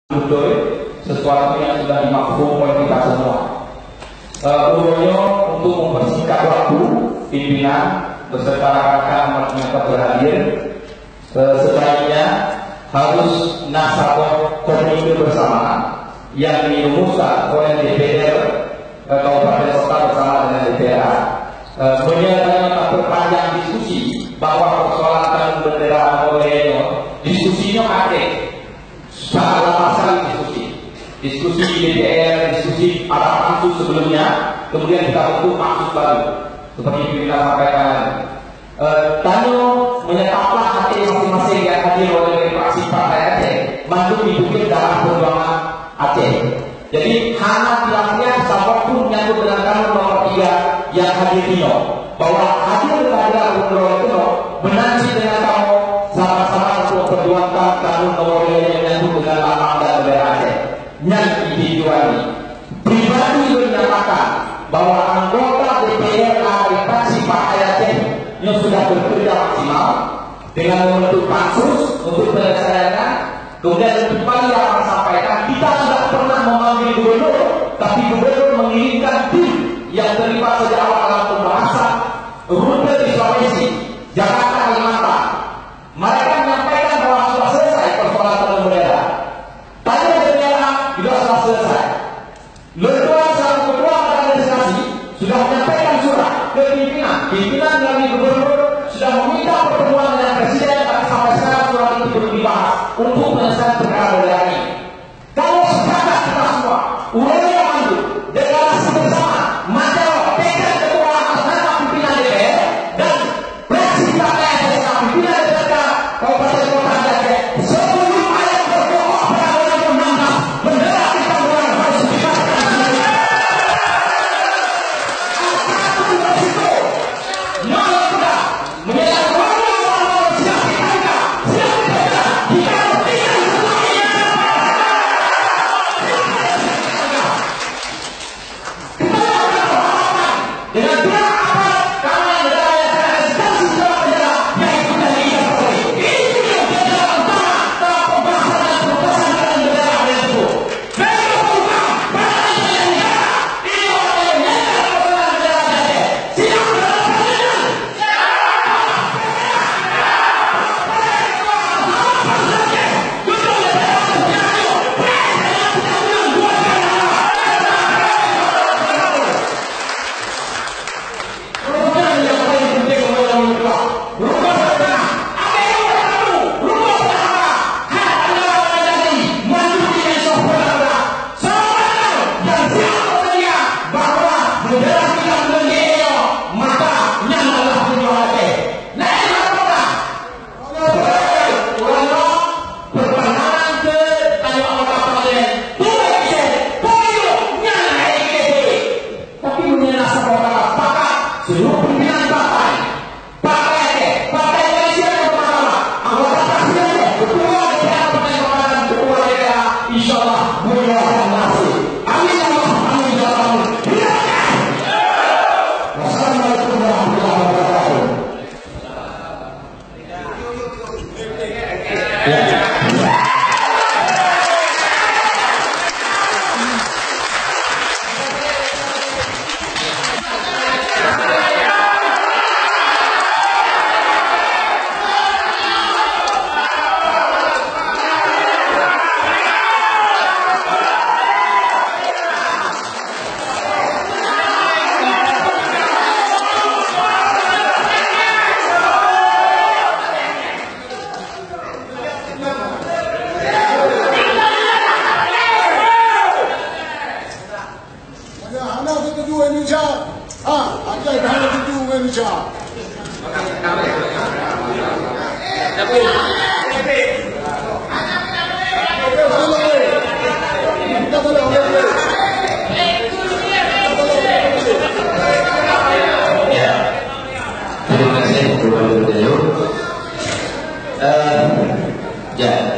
betul sesuatu yang sudah dimaklum oleh kita semua. Uroyo untuk mempersingkat waktu, pimpinan beserta rekan-rekan yang berhadir sebaiknya harus nasabah komite bersama yang dirumuskan oleh DPR Kabupaten Kota bersama dengan DPR menyatakan perpanjang diskusi bahwa persoalan kanun bendera Uroyo diskusinya ada pasal diskusi di DPR, diskusi ada pansus sebelumnya, kemudian kita bentuk pansus baru seperti yang kita sampaikan. Tanyo menetaplah hati masing-masing yang hadir oleh fraksi Partai Aceh mantu didukung dalam perjuangan Aceh. Jadi hanya bilangnya siapapun yang dengan kanun nomor 3 yang hadir dino bahwa hadir kehadiran itu menanti dengan kamu sama-sama untuk perjuangkan kanun nomor 5 yang menyangkut dengan lambang dan bendera Aceh. Yang dijuali pribadi menyatakan bahwa anggota DPR dari fraksi Partai Aceh yang sudah bekerja maksimal dengan membentuk pansus untuk penyelesaian. Kemudian kembali akan sampaikan kita sudah pernah memanggil gubernur, tapi gubernur mengirimkan tim yang terlibat sejak awal dalam pembahasan rute di Sulawesi, Jakarta, Kalimantan. Mereka menyampaikan bahwa sudah selesai persoalan kanun bendera. Tadi bendera juga sudah selesai. Lembaga selaku ketua administrasi sudah menyampaikan surat ke pimpinan melalui gubernur sudah meminta pertemuan dengan presiden, tapi sampai sekarang surat itu belum dibahas untuk menyelesaikan perkara bendera ini. Kalau sepakat kita semua, Uroyo maju deklarasi bersama, maka pegang ketua atas nama pimpinan DPR dan presiden Partai Aceh pimpinan DPR Kabupaten Kota Aceh sebelum ayat berdoa pada 2016 bendera kita berang harus dipakai. Ya,